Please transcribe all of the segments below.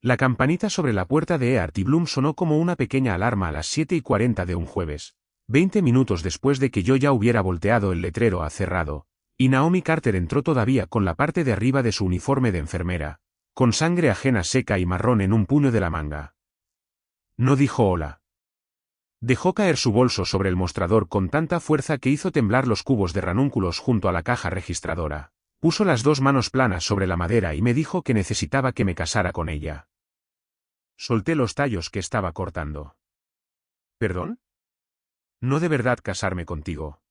La campanita sobre la puerta de Earth y Bloom sonó como una pequeña alarma a las 7:40 de un jueves, 20 minutos después de que yo ya hubiera volteado el letrero a cerrado, y Naomi Carter entró todavía con la parte de arriba de su uniforme de enfermera, con sangre ajena seca y marrón en un puño de la manga. No dijo hola. Dejó caer su bolso sobre el mostrador con tanta fuerza que hizo temblar los cubos de ranúnculos junto a la caja registradora. Puso las dos manos planas sobre la madera y me dijo que necesitaba que me casara con ella. Solté los tallos que estaba cortando. ¿Perdón? No de verdad casarme contigo.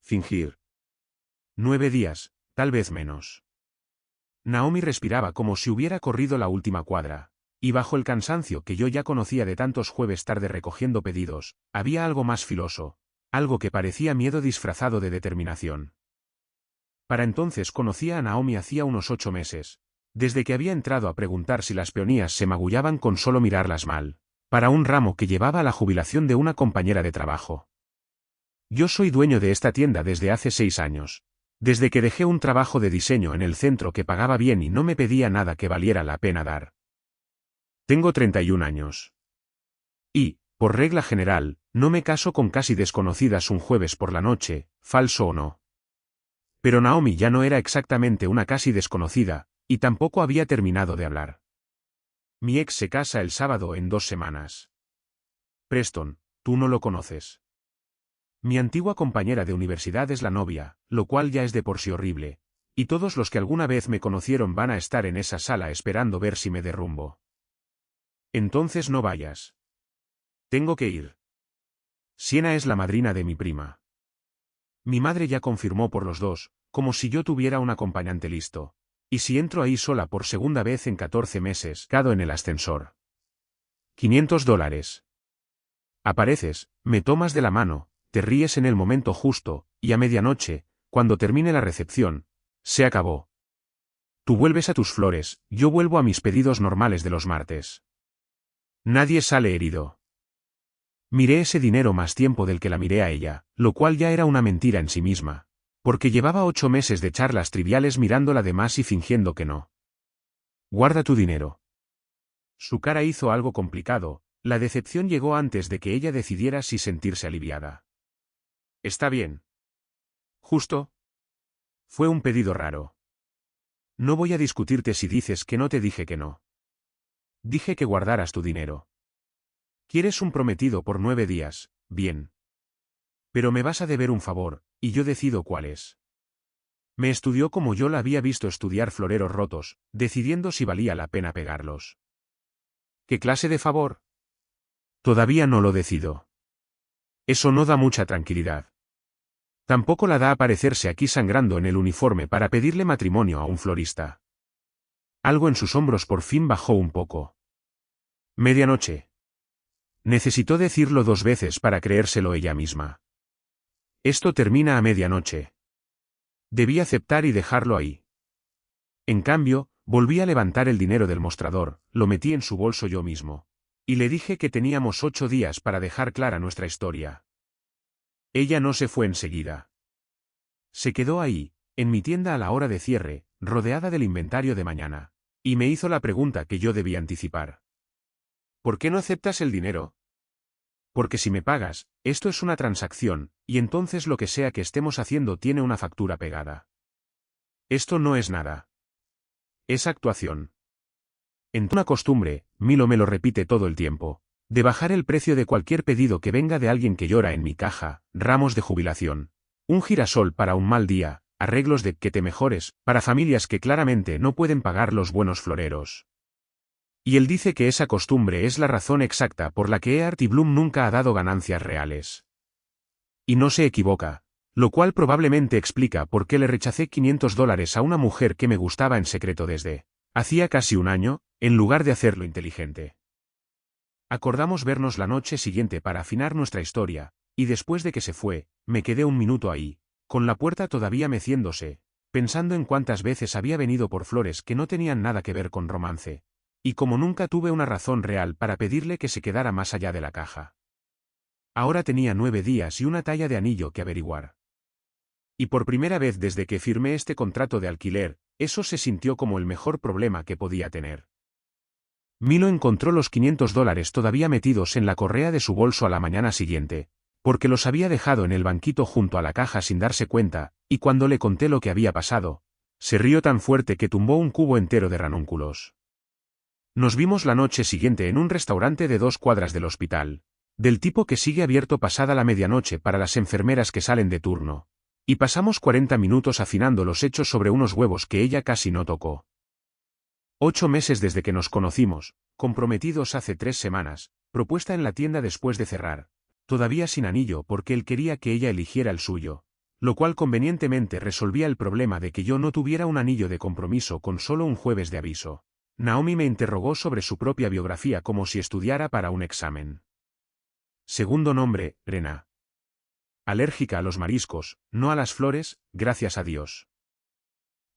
Fingir. 9 días, tal vez menos. Naomi respiraba como si hubiera corrido la última cuadra, y bajo el cansancio que yo ya conocía de tantos jueves tarde recogiendo pedidos, había algo más filoso, algo que parecía miedo disfrazado de determinación. Para entonces conocía a Naomi hacía unos 8 meses, desde que había entrado a preguntar si las peonías se magullaban con solo mirarlas mal, para un ramo que llevaba a la jubilación de una compañera de trabajo. Yo soy dueño de esta tienda desde hace 6 años, desde que dejé un trabajo de diseño en el centro que pagaba bien y no me pedía nada que valiera la pena dar. Tengo 31 años. Y, por regla general, no me caso con casi desconocidas un jueves por la noche, falso o no. Pero Naomi ya no era exactamente una casi desconocida, y tampoco había terminado de hablar. Mi ex se casa el sábado en 2 semanas. Preston, tú no lo conoces. Mi antigua compañera de universidad es la novia, lo cual ya es de por sí horrible, y todos los que alguna vez me conocieron van a estar en esa sala esperando ver si me derrumbo. Entonces no vayas. Tengo que ir. Siena es la madrina de mi prima. Mi madre ya confirmó por los dos, como si yo tuviera un acompañante listo. Y si entro ahí sola por segunda vez en 14 meses, cado en el ascensor. $500. Apareces, me tomas de la mano, te ríes en el momento justo, y a medianoche, cuando termine la recepción, se acabó. Tú vuelves a tus flores, yo vuelvo a mis pedidos normales de los martes. Nadie sale herido. Miré ese dinero más tiempo del que la miré a ella, lo cual ya era una mentira en sí misma, porque llevaba 8 meses de charlas triviales mirándola de más y fingiendo que no. Guarda tu dinero. Su cara hizo algo complicado, la decepción llegó antes de que ella decidiera si sentirse aliviada. Está bien. ¿Justo? Fue un pedido raro. No voy a discutirte si dices que no te dije que no. Dije que guardaras tu dinero. ¿Quieres un prometido por 9 días? Bien. Pero me vas a deber un favor, y yo decido cuál es. Me estudió como yo la había visto estudiar floreros rotos, decidiendo si valía la pena pegarlos. ¿Qué clase de favor? Todavía no lo decido. Eso no da mucha tranquilidad. Tampoco la da aparecerse aquí sangrando en el uniforme para pedirle matrimonio a un florista. Algo en sus hombros por fin bajó un poco. Medianoche. Necesitó decirlo 2 veces para creérselo ella misma. Esto termina a medianoche. Debí aceptar y dejarlo ahí. En cambio, volví a levantar el dinero del mostrador, lo metí en su bolso yo mismo. Y le dije que teníamos 8 días para dejar clara nuestra historia. Ella no se fue enseguida. Se quedó ahí, en mi tienda a la hora de cierre, rodeada del inventario de mañana. Y me hizo la pregunta que yo debía anticipar. ¿Por qué no aceptas el dinero? Porque si me pagas, esto es una transacción, y entonces lo que sea que estemos haciendo tiene una factura pegada. Esto no es nada. Es actuación. En una costumbre, Milo me lo repite todo el tiempo, de bajar el precio de cualquier pedido que venga de alguien que llora en mi caja, ramos de jubilación, un girasol para un mal día, arreglos de que te mejores, para familias que claramente no pueden pagar los buenos floreros. Y él dice que esa costumbre es la razón exacta por la que Earth y Bloom nunca ha dado ganancias reales. Y no se equivoca, lo cual probablemente explica por qué le rechacé $500 a una mujer que me gustaba en secreto desde hacía casi un año, en lugar de hacerlo inteligente. Acordamos vernos la noche siguiente para afinar nuestra historia, y después de que se fue, me quedé un minuto ahí, con la puerta todavía meciéndose, pensando en cuántas veces había venido por flores que no tenían nada que ver con romance. Y como nunca tuve una razón real para pedirle que se quedara más allá de la caja. Ahora tenía 9 días y una talla de anillo que averiguar. Y por primera vez desde que firmé este contrato de alquiler, eso se sintió como el mejor problema que podía tener. Milo encontró los $500 todavía metidos en la correa de su bolso a la mañana siguiente, porque los había dejado en el banquito junto a la caja sin darse cuenta, y cuando le conté lo que había pasado, se rió tan fuerte que tumbó un cubo entero de ranúnculos. Nos vimos la noche siguiente en un restaurante de 2 cuadras del hospital, del tipo que sigue abierto pasada la medianoche para las enfermeras que salen de turno, y pasamos 40 minutos afinando los hechos sobre unos huevos que ella casi no tocó. 8 meses desde que nos conocimos, comprometidos hace 3 semanas, propuesta en la tienda después de cerrar, todavía sin anillo porque él quería que ella eligiera el suyo, lo cual convenientemente resolvía el problema de que yo no tuviera un anillo de compromiso con solo un jueves de aviso. Naomi me interrogó sobre su propia biografía como si estudiara para un examen. Segundo nombre, Rena. Alérgica a los mariscos, no a las flores, gracias a Dios.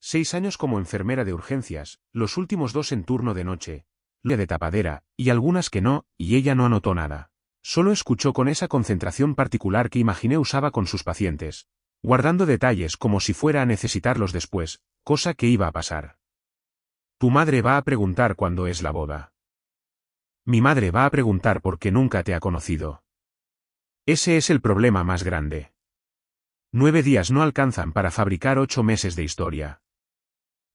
6 años como enfermera de urgencias, los últimos 2 en turno de noche, la de tapadera, y algunas que no, y ella no anotó nada. Solo escuchó con esa concentración particular que imaginé usaba con sus pacientes, guardando detalles como si fuera a necesitarlos después, cosa que iba a pasar. Tu madre va a preguntar cuándo es la boda. Mi madre va a preguntar por qué nunca te ha conocido. Ese es el problema más grande. 9 días no alcanzan para fabricar 8 meses de historia.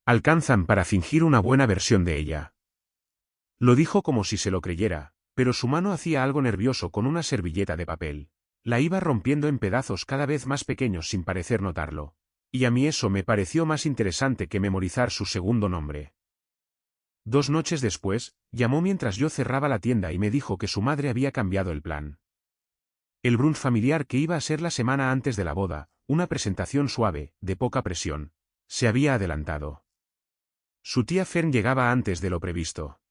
Alcanzan para fingir una buena versión de ella. Lo dijo como si se lo creyera, pero su mano hacía algo nervioso con una servilleta de papel. La iba rompiendo en pedazos cada vez más pequeños sin parecer notarlo. Y a mí eso me pareció más interesante que memorizar su segundo nombre. 2 noches después, llamó mientras yo cerraba la tienda y me dijo que su madre había cambiado el plan. El brunch familiar que iba a ser la semana antes de la boda, una presentación suave, de poca presión, se había adelantado. Su tía Fern llegaba antes de lo previsto.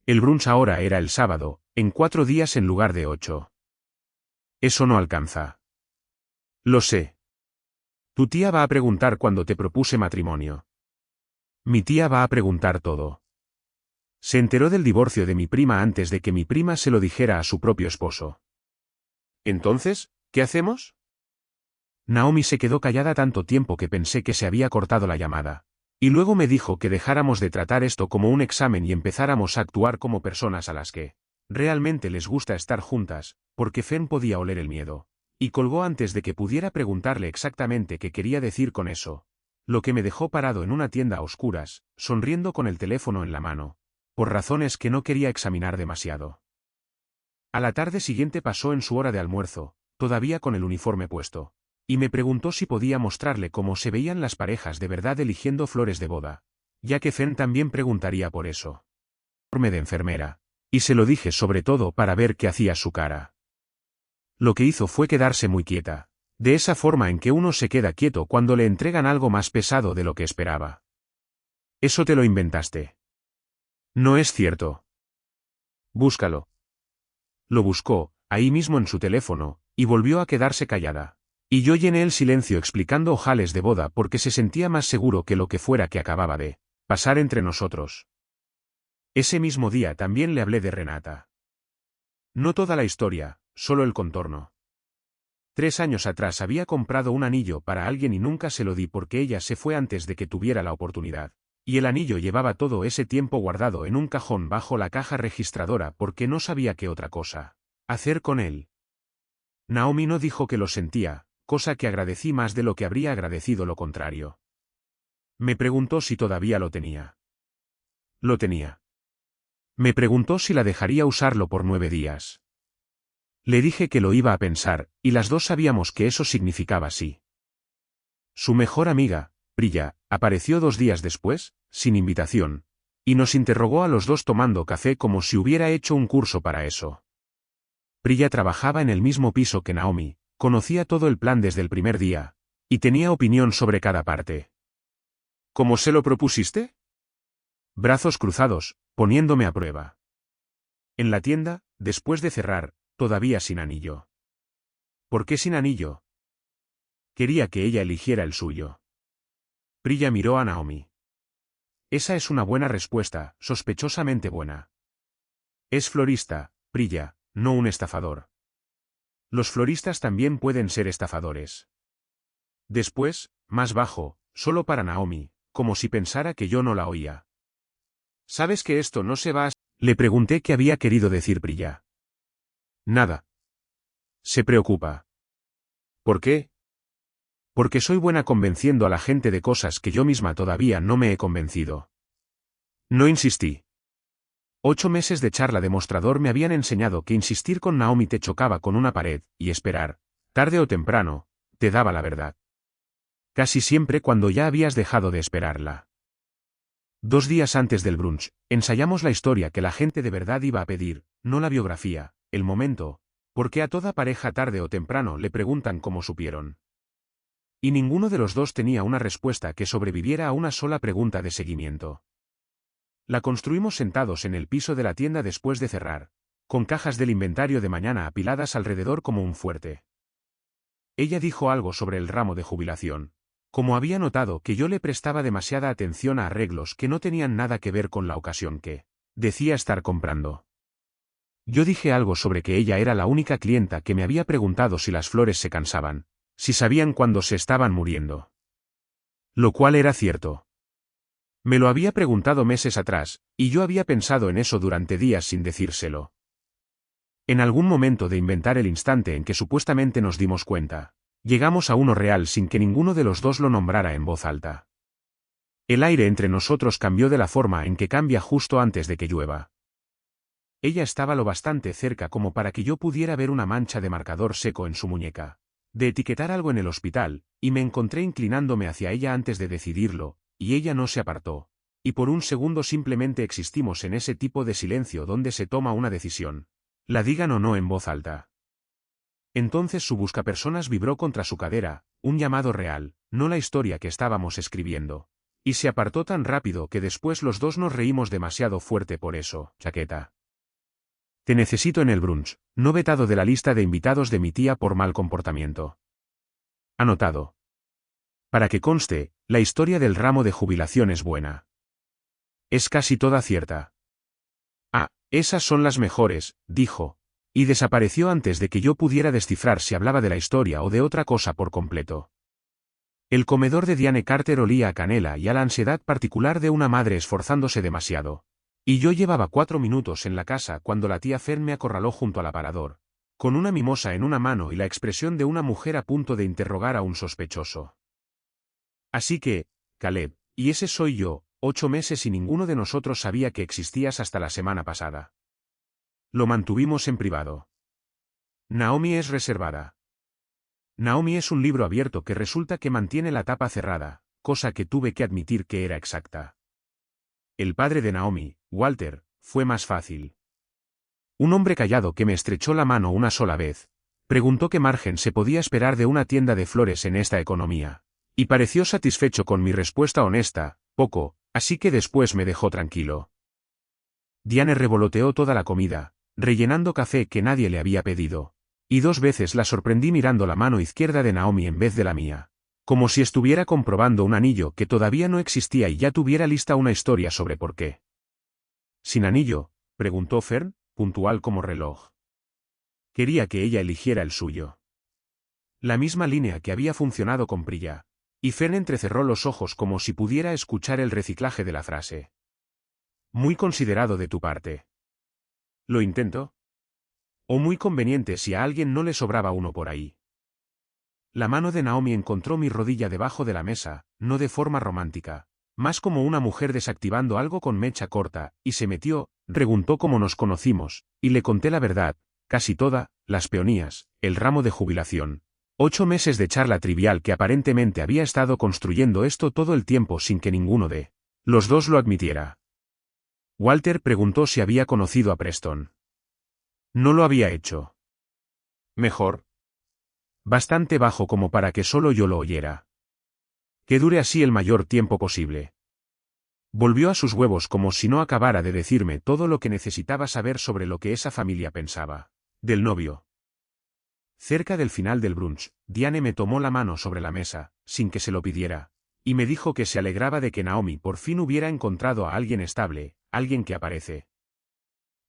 El brunch ahora era el sábado, en 4 días en lugar de 8. Eso no alcanza. Lo sé. Tu tía va a preguntar cuando te propuse matrimonio. Mi tía va a preguntar todo. Se enteró del divorcio de mi prima antes de que mi prima se lo dijera a su propio esposo. Entonces, ¿qué hacemos? Naomi se quedó callada tanto tiempo que pensé que se había cortado la llamada. Y luego me dijo que dejáramos de tratar esto como un examen y empezáramos a actuar como personas a las que realmente les gusta estar juntas, porque Fern podía oler el miedo. Y colgó antes de que pudiera preguntarle exactamente qué quería decir con eso. Lo que me dejó parado en una tienda a oscuras, sonriendo con el teléfono en la mano, por razones que no quería examinar demasiado. A la tarde siguiente pasó en su hora de almuerzo, todavía con el uniforme puesto, y me preguntó si podía mostrarle cómo se veían las parejas de verdad eligiendo flores de boda, ya que Fern también preguntaría por eso. Uniforme de enfermera, y se lo dije sobre todo para ver qué hacía su cara. Lo que hizo fue quedarse muy quieta, de esa forma en que uno se queda quieto cuando le entregan algo más pesado de lo que esperaba. Eso te lo inventaste. No es cierto. Búscalo. Lo buscó, ahí mismo en su teléfono, y volvió a quedarse callada. Y yo llené el silencio explicando ojales de boda porque se sentía más seguro que lo que fuera que acababa de pasar entre nosotros. Ese mismo día también le hablé de Renata. No toda la historia, solo el contorno. 3 años atrás había comprado un anillo para alguien y nunca se lo di porque ella se fue antes de que tuviera la oportunidad. Y el anillo llevaba todo ese tiempo guardado en un cajón bajo la caja registradora porque no sabía qué otra cosa hacer con él. Naomi no dijo que lo sentía, cosa que agradecí más de lo que habría agradecido lo contrario. Me preguntó si todavía lo tenía. Lo tenía. Me preguntó si la dejaría usarlo por 9 días. Le dije que lo iba a pensar, y las dos sabíamos que eso significaba sí. Su mejor amiga, Priya, apareció 2 días después, sin invitación, y nos interrogó a los dos tomando café como si hubiera hecho un curso para eso. Priya trabajaba en el mismo piso que Naomi, conocía todo el plan desde el primer día, y tenía opinión sobre cada parte. ¿Cómo se lo propusiste? Brazos cruzados, poniéndome a prueba. En la tienda, después de cerrar, todavía sin anillo. ¿Por qué sin anillo? Quería que ella eligiera el suyo. Priya miró a Naomi. Esa es una buena respuesta, sospechosamente buena. Es florista, Priya, no un estafador. Los floristas también pueden ser estafadores. Después, más bajo, solo para Naomi, como si pensara que yo no la oía. Sabes que esto no se va a Le pregunté qué había querido decir Priya. Nada. Se preocupa. ¿Por qué? Porque soy buena convenciendo a la gente de cosas que yo misma todavía no me he convencido. No insistí. 8 meses de charla de mostrador me habían enseñado que insistir con Naomi te chocaba con una pared, y esperar, tarde o temprano, te daba la verdad. Casi siempre cuando ya habías dejado de esperarla. 2 días antes del brunch, ensayamos la historia que la gente de verdad iba a pedir, no la biografía, el momento, porque a toda pareja tarde o temprano le preguntan cómo supieron. Y ninguno de los dos tenía una respuesta que sobreviviera a una sola pregunta de seguimiento. La construimos sentados en el piso de la tienda después de cerrar, con cajas del inventario de mañana apiladas alrededor como un fuerte. Ella dijo algo sobre el ramo de jubilación, como había notado que yo le prestaba demasiada atención a arreglos que no tenían nada que ver con la ocasión que decía estar comprando. Yo dije algo sobre que ella era la única clienta que me había preguntado si las flores se cansaban, si sabían cuándo se estaban muriendo. Lo cual era cierto. Me lo había preguntado meses atrás, y yo había pensado en eso durante días sin decírselo. En algún momento de inventar el instante en que supuestamente nos dimos cuenta, llegamos a uno real sin que ninguno de los dos lo nombrara en voz alta. El aire entre nosotros cambió de la forma en que cambia justo antes de que llueva. Ella estaba lo bastante cerca como para que yo pudiera ver una mancha de marcador seco en su muñeca, de etiquetar algo en el hospital, y me encontré inclinándome hacia ella antes de decidirlo, y ella no se apartó, y por un segundo simplemente existimos en ese tipo de silencio donde se toma una decisión, la digan o no en voz alta. Entonces su buscapersonas vibró contra su cadera, un llamado real, no la historia que estábamos escribiendo, y se apartó tan rápido que después los dos nos reímos demasiado fuerte por eso, chaqueta. Te necesito en el brunch, no vetado de la lista de invitados de mi tía por mal comportamiento. Anotado. Para que conste, la historia del ramo de jubilación es buena. Es casi toda cierta. Ah, esas son las mejores, dijo, y desapareció antes de que yo pudiera descifrar si hablaba de la historia o de otra cosa por completo. El comedor de Diane Carter olía a canela y a la ansiedad particular de una madre esforzándose demasiado. Y yo llevaba 4 minutos en la casa cuando la tía Fern me acorraló junto al aparador, con una mimosa en una mano y la expresión de una mujer a punto de interrogar a un sospechoso. Así que, Caleb, y ese soy yo, 8 meses y ninguno de nosotros sabía que existías hasta la semana pasada. Lo mantuvimos en privado. Naomi es reservada. Naomi es un libro abierto que resulta que mantiene la tapa cerrada, cosa que tuve que admitir que era exacta. El padre de Naomi, Walter, fue más fácil. Un hombre callado que me estrechó la mano una sola vez, preguntó qué margen se podía esperar de una tienda de flores en esta economía, y pareció satisfecho con mi respuesta honesta, poco, así que después me dejó tranquilo. Diane revoloteó toda la comida, rellenando café que nadie le había pedido, y 2 veces la sorprendí mirando la mano izquierda de Naomi en vez de la mía, como si estuviera comprobando un anillo que todavía no existía y ya tuviera lista una historia sobre por qué. ¿Sin anillo?, preguntó Fern, puntual como reloj. Quería que ella eligiera el suyo. La misma línea que había funcionado con Priya, y Fern entrecerró los ojos como si pudiera escuchar el reciclaje de la frase. Muy considerado de tu parte. ¿Lo intento? O muy conveniente si a alguien no le sobraba uno por ahí. La mano de Naomi encontró mi rodilla debajo de la mesa, no de forma romántica, más como una mujer desactivando algo con mecha corta, y se metió, preguntó cómo nos conocimos, y le conté la verdad, casi toda, las peonías, el ramo de jubilación. 8 meses de charla trivial que aparentemente había estado construyendo esto todo el tiempo sin que ninguno de los dos lo admitiera. Walter preguntó si había conocido a Preston. No lo había hecho. Mejor. Bastante bajo como para que solo yo lo oyera. Que dure así el mayor tiempo posible. Volvió a sus huevos como si no acabara de decirme todo lo que necesitaba saber sobre lo que esa familia pensaba. Del novio. Cerca del final del brunch, Diane me tomó la mano sobre la mesa, sin que se lo pidiera, y me dijo que se alegraba de que Naomi por fin hubiera encontrado a alguien estable, alguien que aparece.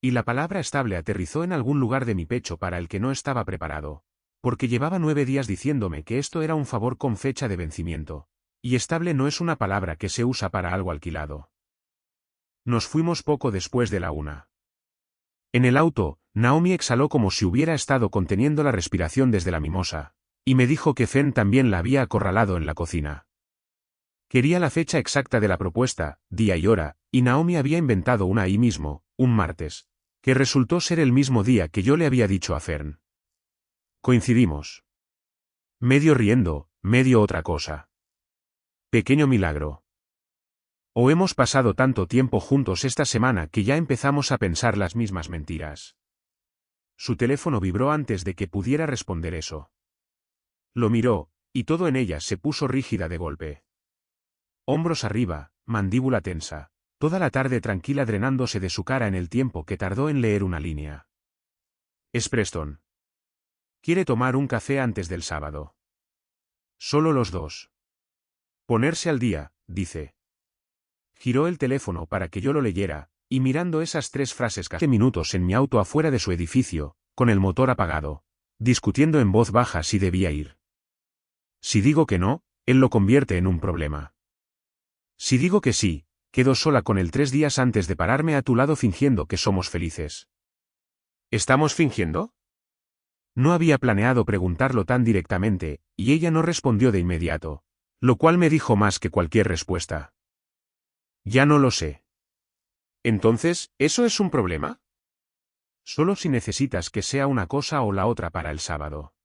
Y la palabra estable aterrizó en algún lugar de mi pecho para el que no estaba preparado, porque llevaba 9 días diciéndome que esto era un favor con fecha de vencimiento, y estable no es una palabra que se usa para algo alquilado. Nos fuimos poco después de la 1. En el auto, Naomi exhaló como si hubiera estado conteniendo la respiración desde la mimosa, y me dijo que Fen también la había acorralado en la cocina. Quería la fecha exacta de la propuesta, día y hora, y Naomi había inventado una ahí mismo, un martes, que resultó ser el mismo día que yo le había dicho a Fern. Coincidimos. Medio riendo, medio otra cosa. Pequeño milagro. O hemos pasado tanto tiempo juntos esta semana que ya empezamos a pensar las mismas mentiras. Su teléfono vibró antes de que pudiera responder eso. Lo miró, y todo en ella se puso rígida de golpe. Hombros arriba, mandíbula tensa, toda la tarde tranquila drenándose de su cara en el tiempo que tardó en leer una línea. Es Preston. Quiere tomar un café antes del sábado. Solo los dos. Ponerse al día, dice. Giró el teléfono para que yo lo leyera, y mirando esas 3 frases casi minutos en mi auto afuera de su edificio, con el motor apagado, discutiendo en voz baja si debía ir. Si digo que no, él lo convierte en un problema. Si digo que sí, quedo sola con él 3 días antes de pararme a tu lado fingiendo que somos felices. ¿Estamos fingiendo? No había planeado preguntarlo tan directamente, y ella no respondió de inmediato, lo cual me dijo más que cualquier respuesta. Ya no lo sé. Entonces, ¿eso es un problema? Solo si necesitas que sea una cosa o la otra para el sábado.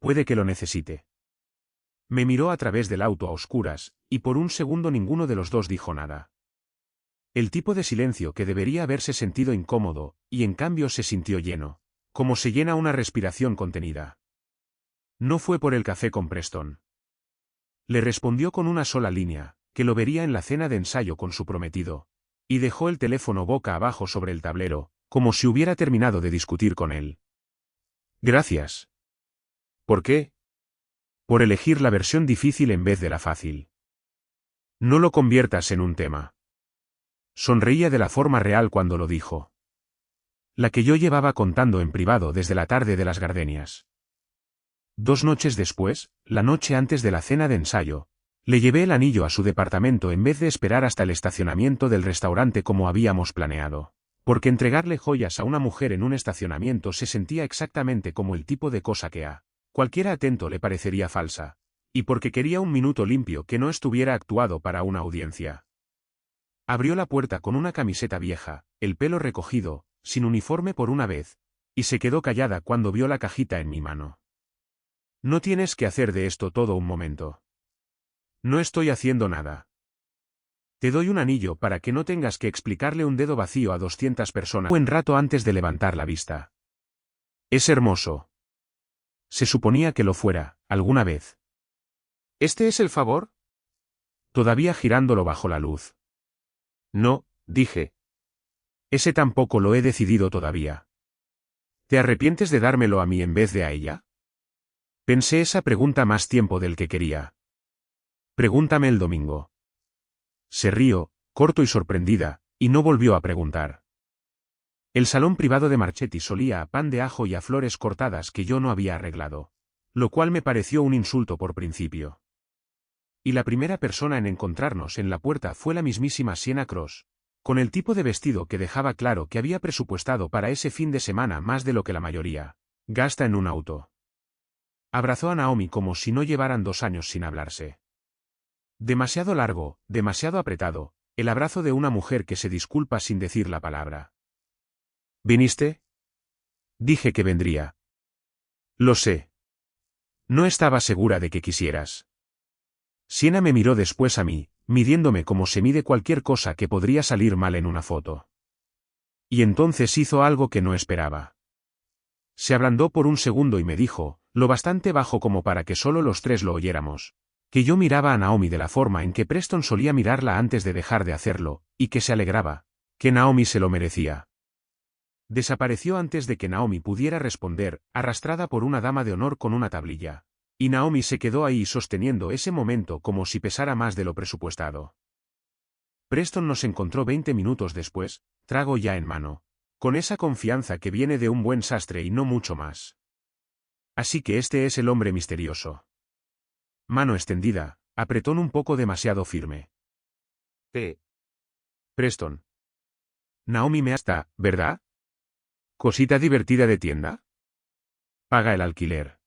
Puede que lo necesite. Me miró a través del auto a oscuras, y por un segundo ninguno de los dos dijo nada. El tipo de silencio que debería haberse sentido incómodo, y en cambio se sintió lleno, como se llena una respiración contenida. No fue por el café con Preston. Le respondió con una sola línea, que lo vería en la cena de ensayo con su prometido, y dejó el teléfono boca abajo sobre el tablero, como si hubiera terminado de discutir con él. Gracias. ¿Por qué? Por elegir la versión difícil en vez de la fácil. No lo conviertas en un tema. Sonreía de la forma real cuando lo dijo. La que yo llevaba contando en privado desde la tarde de las gardenias. 2 noches después, la noche antes de la cena de ensayo, le llevé el anillo a su departamento en vez de esperar hasta el estacionamiento del restaurante como habíamos planeado, porque entregarle joyas a una mujer en un estacionamiento se sentía exactamente como el tipo de cosa que a cualquiera atento le parecería falsa, y porque quería un minuto limpio que no estuviera actuado para una audiencia. Abrió la puerta con una camiseta vieja, el pelo recogido, sin uniforme por una vez, y se quedó callada cuando vio la cajita en mi mano. No tienes que hacer de esto todo un momento. No estoy haciendo nada. Te doy un anillo para que no tengas que explicarle un dedo vacío a 200 personas un buen rato antes de levantar la vista. Es hermoso. Se suponía que lo fuera, alguna vez. ¿Este es el favor? Todavía girándolo bajo la luz. No, dije. Ese tampoco lo he decidido todavía. ¿Te arrepientes de dármelo a mí en vez de a ella? Pensé esa pregunta más tiempo del que quería. Pregúntame el domingo. Se rió, corto y sorprendida, y no volvió a preguntar. El salón privado de Marchetti solía a pan de ajo y a flores cortadas que yo no había arreglado, lo cual me pareció un insulto por principio. Y la primera persona en encontrarnos en la puerta fue la mismísima Sienna Cross, con el tipo de vestido que dejaba claro que había presupuestado para ese fin de semana más de lo que la mayoría gasta en un auto. Abrazó a Naomi como si no llevaran 2 años sin hablarse. Demasiado largo, demasiado apretado, el abrazo de una mujer que se disculpa sin decir la palabra. ¿Viniste? Dije que vendría. Lo sé. No estaba segura de que quisieras. Sienna me miró después a mí, midiéndome como se mide cualquier cosa que podría salir mal en una foto. Y entonces hizo algo que no esperaba. Se ablandó por un segundo y me dijo, lo bastante bajo como para que solo los 3 lo oyéramos, que yo miraba a Naomi de la forma en que Preston solía mirarla antes de dejar de hacerlo, y que se alegraba, que Naomi se lo merecía. Desapareció antes de que Naomi pudiera responder, arrastrada por una dama de honor con una tablilla, y Naomi se quedó ahí sosteniendo ese momento como si pesara más de lo presupuestado. Preston nos encontró 20 minutos después, trago ya en mano, con esa confianza que viene de un buen sastre y no mucho más. Así que este es el hombre misterioso. Mano extendida, apretón un poco demasiado firme. Preston. Naomi me hasta, ¿verdad? ¿Cosita divertida de tienda? Paga el alquiler.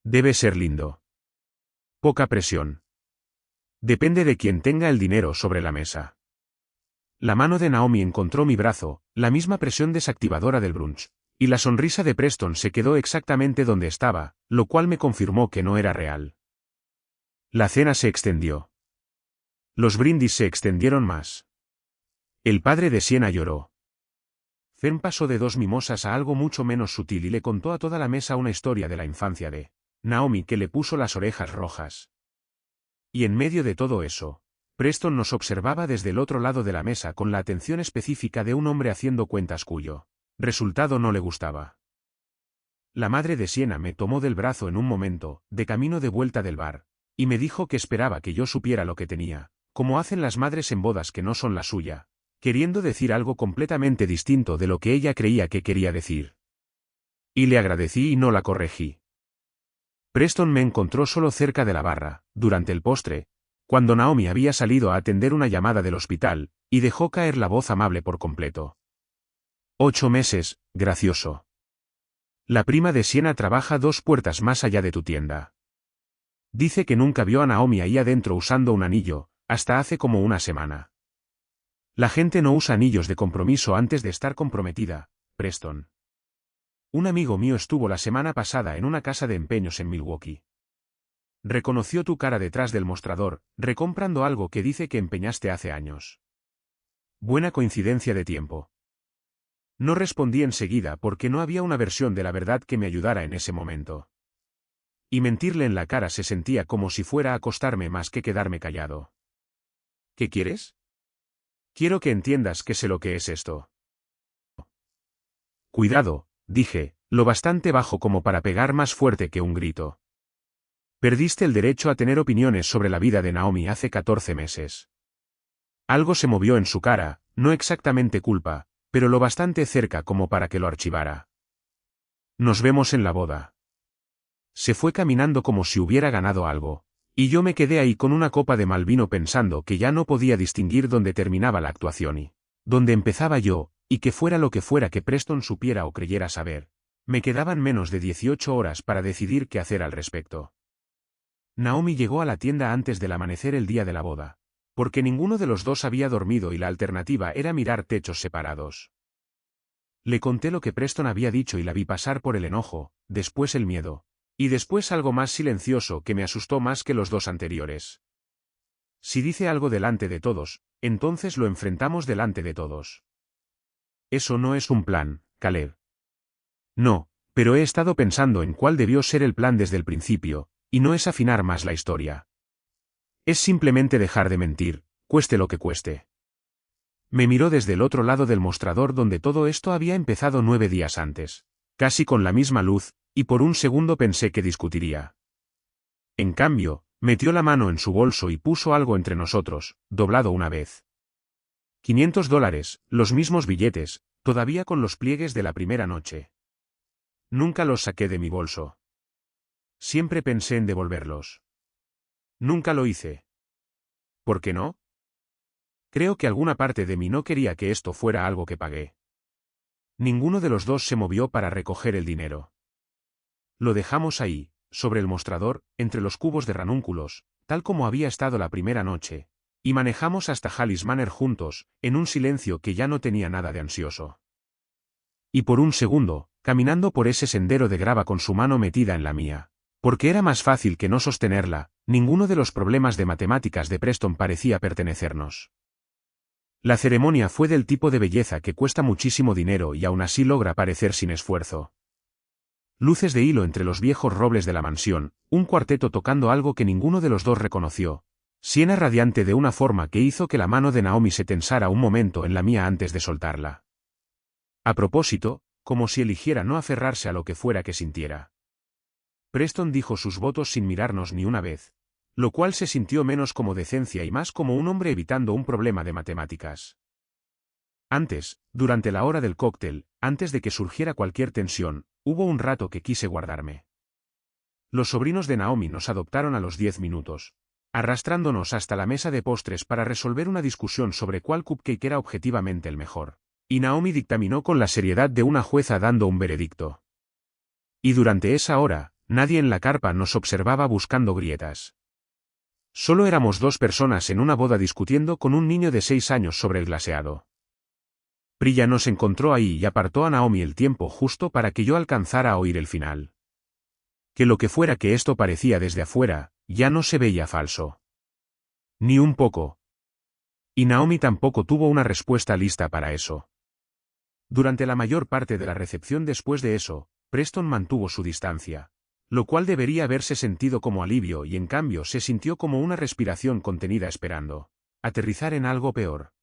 Debe ser lindo. Poca presión. Depende de quien tenga el dinero sobre la mesa. La mano de Naomi encontró mi brazo, la misma presión desactivadora del brunch, y la sonrisa de Preston se quedó exactamente donde estaba, lo cual me confirmó que no era real. La cena se extendió. Los brindis se extendieron más. El padre de Siena lloró. Fern pasó de 2 mimosas a algo mucho menos sutil y le contó a toda la mesa una historia de la infancia de Naomi que le puso las orejas rojas. Y en medio de todo eso, Preston nos observaba desde el otro lado de la mesa con la atención específica de un hombre haciendo cuentas cuyo resultado no le gustaba. La madre de Siena me tomó del brazo en un momento, de camino de vuelta del bar, y me dijo que esperaba que yo supiera lo que tenía, como hacen las madres en bodas que no son la suya, queriendo decir algo completamente distinto de lo que ella creía que quería decir. Y le agradecí y no la corregí. Preston me encontró solo cerca de la barra, durante el postre, cuando Naomi había salido a atender una llamada del hospital, y dejó caer la voz amable por completo. 8 meses, gracioso. La prima de Siena trabaja 2 puertas más allá de tu tienda. Dice que nunca vio a Naomi ahí adentro usando un anillo, hasta hace como una semana. La gente no usa anillos de compromiso antes de estar comprometida, Preston. Un amigo mío estuvo la semana pasada en una casa de empeños en Milwaukee. Reconoció tu cara detrás del mostrador, recomprando algo que dice que empeñaste hace años. Buena coincidencia de tiempo. No respondí enseguida porque no había una versión de la verdad que me ayudara en ese momento. Y mentirle en la cara se sentía como si fuera a costarme más que quedarme callado. ¿Qué quieres? Quiero que entiendas que sé lo que es esto. Cuidado, dije, lo bastante bajo como para pegar más fuerte que un grito. Perdiste el derecho a tener opiniones sobre la vida de Naomi hace 14 meses. Algo se movió en su cara, no exactamente culpa, pero lo bastante cerca como para que lo archivara. Nos vemos en la boda. Se fue caminando como si hubiera ganado algo, y yo me quedé ahí con una copa de mal vino pensando que ya no podía distinguir dónde terminaba la actuación y dónde empezaba yo, y que fuera lo que fuera que Preston supiera o creyera saber. Me quedaban menos de 18 horas para decidir qué hacer al respecto. Naomi llegó a la tienda antes del amanecer el día de la boda, porque ninguno de los dos había dormido y la alternativa era mirar techos separados. Le conté lo que Preston había dicho y la vi pasar por el enojo, después el miedo, y después algo más silencioso que me asustó más que los 2 anteriores. Si dice algo delante de todos, entonces lo enfrentamos delante de todos. Eso no es un plan, Caleb. No, pero he estado pensando en cuál debió ser el plan desde el principio, y no es afinar más la historia. Es simplemente dejar de mentir, cueste lo que cueste. Me miró desde el otro lado del mostrador donde todo esto había empezado 9 días antes, casi con la misma luz, y por un segundo pensé que discutiría. En cambio, metió la mano en su bolso y puso algo entre nosotros, doblado una vez. $500, los mismos billetes, todavía con los pliegues de la primera noche. Nunca los saqué de mi bolso. Siempre pensé en devolverlos. Nunca lo hice. ¿Por qué no? Creo que alguna parte de mí no quería que esto fuera algo que pagué. Ninguno de los dos se movió para recoger el dinero. Lo dejamos ahí, sobre el mostrador, entre los cubos de ranúnculos, tal como había estado la primera noche, y manejamos hasta Hallis Manor juntos, en un silencio que ya no tenía nada de ansioso. Y por un segundo, caminando por ese sendero de grava con su mano metida en la mía, porque era más fácil que no sostenerla, ninguno de los problemas de matemáticas de Preston parecía pertenecernos. La ceremonia fue del tipo de belleza que cuesta muchísimo dinero y aún así logra parecer sin esfuerzo. Luces de hilo entre los viejos robles de la mansión, un cuarteto tocando algo que ninguno de los dos reconoció, Siena radiante de una forma que hizo que la mano de Naomi se tensara un momento en la mía antes de soltarla. A propósito, como si eligiera no aferrarse a lo que fuera que sintiera. Preston dijo sus votos sin mirarnos ni una vez, lo cual se sintió menos como decencia y más como un hombre evitando un problema de matemáticas. Antes, durante la hora del cóctel, antes de que surgiera cualquier tensión, hubo un rato que quise guardarme. Los sobrinos de Naomi nos adoptaron a los 10 minutos, arrastrándonos hasta la mesa de postres para resolver una discusión sobre cuál cupcake era objetivamente el mejor. Y Naomi dictaminó con la seriedad de una jueza dando un veredicto. Y durante esa hora, nadie en la carpa nos observaba buscando grietas. Solo éramos 2 personas en una boda discutiendo con un niño de 6 años sobre el glaseado. Priya nos encontró ahí y apartó a Naomi el tiempo justo para que yo alcanzara a oír el final. Que lo que fuera que esto parecía desde afuera, ya no se veía falso. Ni un poco. Y Naomi tampoco tuvo una respuesta lista para eso. Durante la mayor parte de la recepción después de eso, Preston mantuvo su distancia, lo cual debería haberse sentido como alivio y en cambio se sintió como una respiración contenida esperando aterrizar en algo peor.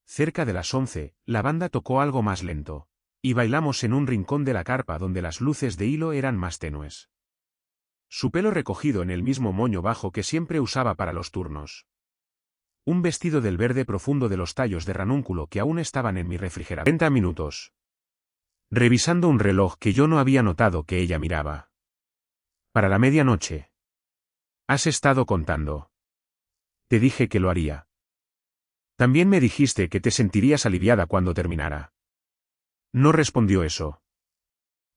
Cerca de las 11, la banda tocó algo más lento, y bailamos en un rincón de la carpa donde las luces de hilo eran más tenues. Su pelo recogido en el mismo moño bajo que siempre usaba para los turnos. Un vestido del verde profundo de los tallos de ranúnculo que aún estaban en mi refrigerador. 30 minutos. Revisando un reloj que yo no había notado que ella miraba. Para la medianoche. Has estado contando. Te dije que lo haría. También me dijiste que te sentirías aliviada cuando terminara. No respondió eso.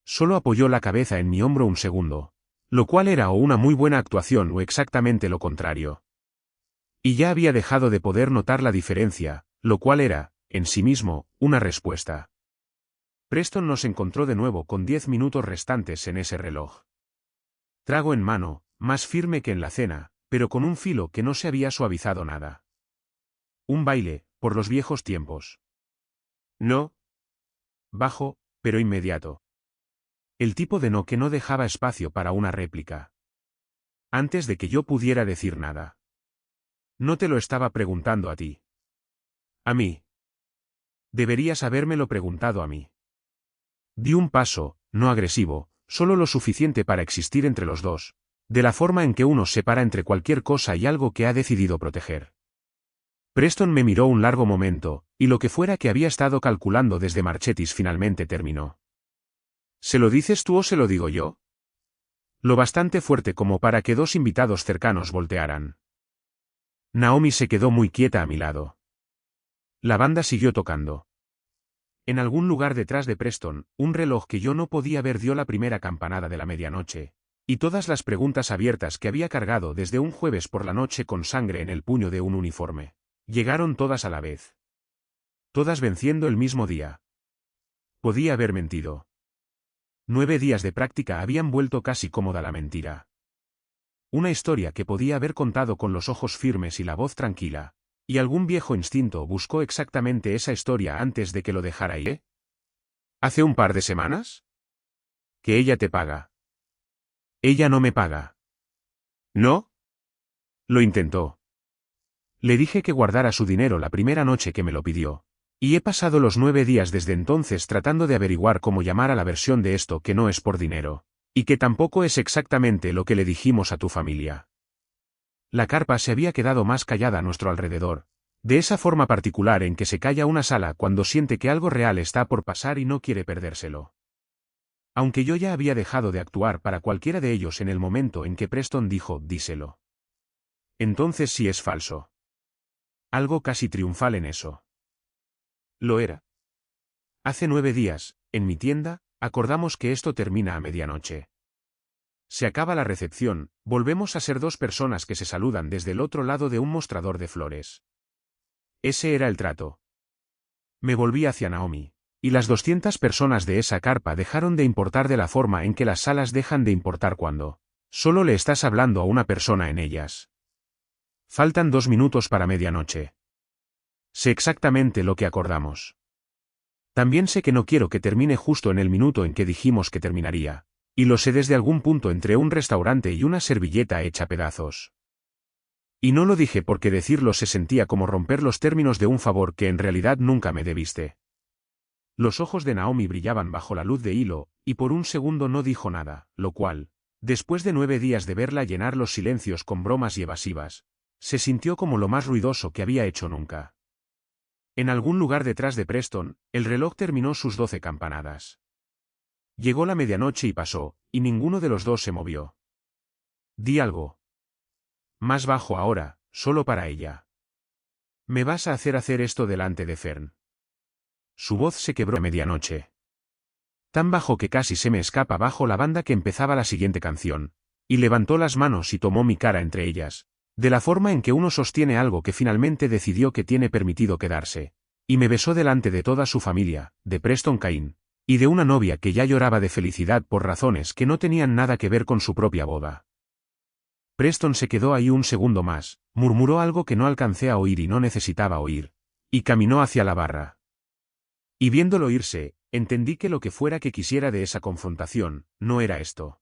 Solo apoyó la cabeza en mi hombro un segundo, lo cual era o una muy buena actuación o exactamente lo contrario. Y ya había dejado de poder notar la diferencia, lo cual era, en sí mismo, una respuesta. Preston nos encontró de nuevo con 10 minutos restantes en ese reloj. Trago en mano, más firme que en la cena, pero con un filo que no se había suavizado nada. Un baile, por los viejos tiempos. No. Bajo, pero inmediato. El tipo de no que no dejaba espacio para una réplica. Antes de que yo pudiera decir nada. No te lo estaba preguntando a ti. A mí. Deberías habérmelo preguntado a mí. Di un paso, no agresivo, solo lo suficiente para existir entre los dos, de la forma en que uno se para entre cualquier cosa y algo que ha decidido proteger. Preston me miró un largo momento, y lo que fuera que había estado calculando desde Marchetis finalmente terminó. ¿Se lo dices tú o se lo digo yo? Lo bastante fuerte como para que 2 invitados cercanos voltearan. Naomi se quedó muy quieta a mi lado. La banda siguió tocando. En algún lugar detrás de Preston, un reloj que yo no podía ver dio la primera campanada de la medianoche, y todas las preguntas abiertas que había cargado desde un jueves por la noche con sangre en el puño de un uniforme, llegaron todas a la vez. Todas venciendo el mismo día. Podía haber mentido. 9 días de práctica habían vuelto casi cómoda la mentira. Una historia que podía haber contado con los ojos firmes y la voz tranquila. Y algún viejo instinto buscó exactamente esa historia antes de que lo dejara ir. ¿Hace un par de semanas? Que ella te paga. Ella no me paga. ¿No? Lo intentó. Le dije que guardara su dinero la primera noche que me lo pidió. Y he pasado los 9 días desde entonces tratando de averiguar cómo llamar a la versión de esto que no es por dinero. Y que tampoco es exactamente lo que le dijimos a tu familia. La carpa se había quedado más callada a nuestro alrededor, de esa forma particular en que se calla una sala cuando siente que algo real está por pasar y no quiere perdérselo. Aunque yo ya había dejado de actuar para cualquiera de ellos en el momento en que Preston dijo, díselo. Entonces sí es falso. Algo casi triunfal en eso. Lo era. Hace 9 días, en mi tienda, acordamos que esto termina a medianoche. Se acaba la recepción, volvemos a ser 2 personas que se saludan desde el otro lado de un mostrador de flores. Ese era el trato. Me volví hacia Naomi, y las 200 personas de esa carpa dejaron de importar de la forma en que las salas dejan de importar cuando solo le estás hablando a una persona en ellas. Faltan 2 minutos para medianoche. Sé exactamente lo que acordamos. También sé que no quiero que termine justo en el minuto en que dijimos que terminaría. Y lo sé desde algún punto entre un restaurante y una servilleta hecha pedazos. Y no lo dije porque decirlo se sentía como romper los términos de un favor que en realidad nunca me debiste. Los ojos de Naomi brillaban bajo la luz de hilo, y por un segundo no dijo nada, lo cual, después de 9 días de verla llenar los silencios con bromas y evasivas, se sintió como lo más ruidoso que había hecho nunca. En algún lugar detrás de Preston, el reloj terminó sus 12 campanadas. Llegó la medianoche y pasó, y ninguno de los dos se movió. Di algo. Más bajo ahora, solo para ella. ¿Me vas a hacer esto delante de Fern? Su voz se quebró a medianoche. Tan bajo que casi se me escapa bajo la banda que empezaba la siguiente canción, y levantó las manos y tomó mi cara entre ellas, de la forma en que uno sostiene algo que finalmente decidió que tiene permitido quedarse, y me besó delante de toda su familia, de Preston Cain, y de una novia que ya lloraba de felicidad por razones que no tenían nada que ver con su propia boda. Preston se quedó ahí un segundo más, murmuró algo que no alcancé a oír y no necesitaba oír, y caminó hacia la barra. Y viéndolo irse, entendí que lo que fuera que quisiera de esa confrontación, no era esto.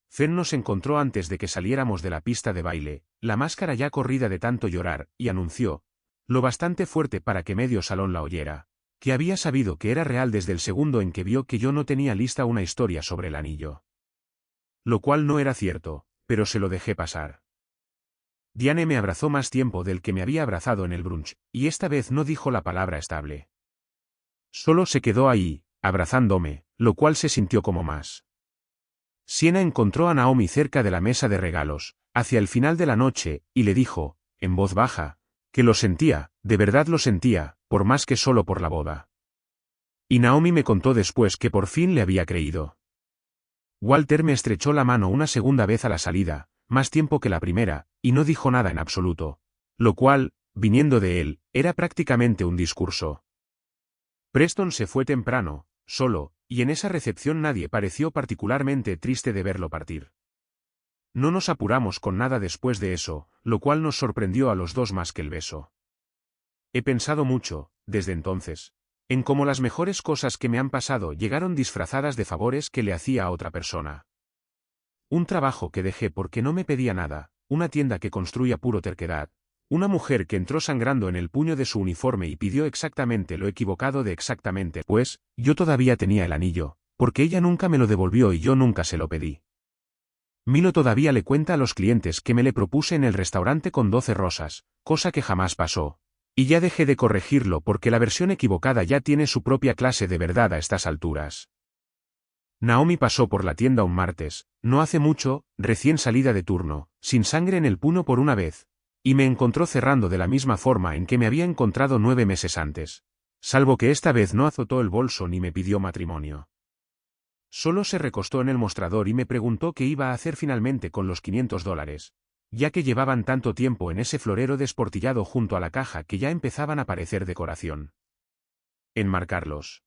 Fen nos encontró antes de que saliéramos de la pista de baile, la máscara ya corrida de tanto llorar, y anunció, lo bastante fuerte para que medio salón la oyera, que había sabido que era real desde el segundo en que vio que yo no tenía lista una historia sobre el anillo. Lo cual no era cierto, pero se lo dejé pasar. Diane me abrazó más tiempo del que me había abrazado en el brunch, y esta vez no dijo la palabra estable. Solo se quedó ahí, abrazándome, lo cual se sintió como más. Siena encontró a Naomi cerca de la mesa de regalos, hacia el final de la noche, y le dijo, en voz baja, que lo sentía, de verdad lo sentía, por más que solo por la boda. Y Naomi me contó después que por fin le había creído. Walter me estrechó la mano una segunda vez a la salida, más tiempo que la primera, y no dijo nada en absoluto, lo cual, viniendo de él, era prácticamente un discurso. Preston se fue temprano, solo, y en esa recepción nadie pareció particularmente triste de verlo partir. No nos apuramos con nada después de eso, lo cual nos sorprendió a los dos más que el beso. He pensado mucho, desde entonces, en cómo las mejores cosas que me han pasado llegaron disfrazadas de favores que le hacía a otra persona. Un trabajo que dejé porque no me pedía nada, una tienda que construía puro terquedad, una mujer que entró sangrando en el puño de su uniforme y pidió exactamente lo equivocado de exactamente, pues, yo todavía tenía el anillo, porque ella nunca me lo devolvió y yo nunca se lo pedí. Milo todavía le cuenta a los clientes que me le propuse en el restaurante con 12 rosas, cosa que jamás pasó, y ya dejé de corregirlo porque la versión equivocada ya tiene su propia clase de verdad a estas alturas. Naomi pasó por la tienda un martes, no hace mucho, recién salida de turno, sin sangre en el puño por una vez, y me encontró cerrando de la misma forma en que me había encontrado 9 meses antes, salvo que esta vez no azotó el bolso ni me pidió matrimonio. Solo se recostó en el mostrador y me preguntó qué iba a hacer finalmente con los $500, ya que llevaban tanto tiempo en ese florero desportillado junto a la caja que ya empezaban a parecer decoración. Enmarcarlos.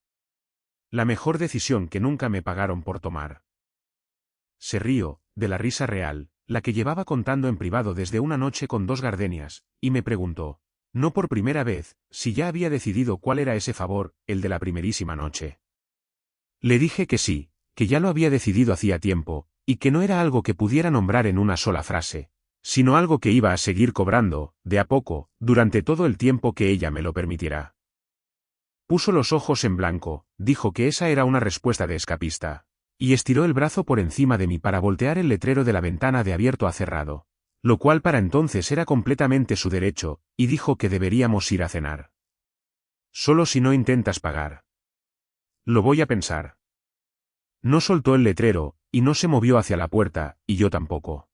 La mejor decisión que nunca me pagaron por tomar. Se rió, de la risa real, la que llevaba contando en privado desde una noche con 2 gardenias, y me preguntó, no por primera vez, si ya había decidido cuál era ese favor, el de la primerísima noche. Le dije que sí, que ya lo había decidido hacía tiempo, y que no era algo que pudiera nombrar en una sola frase, sino algo que iba a seguir cobrando, de a poco, durante todo el tiempo que ella me lo permitiera. Puso los ojos en blanco, dijo que esa era una respuesta de escapista, y estiró el brazo por encima de mí para voltear el letrero de la ventana de abierto a cerrado, lo cual para entonces era completamente su derecho, y dijo que deberíamos ir a cenar. Solo si no intentas pagar. Lo voy a pensar. No soltó el letrero, y no se movió hacia la puerta, y yo tampoco.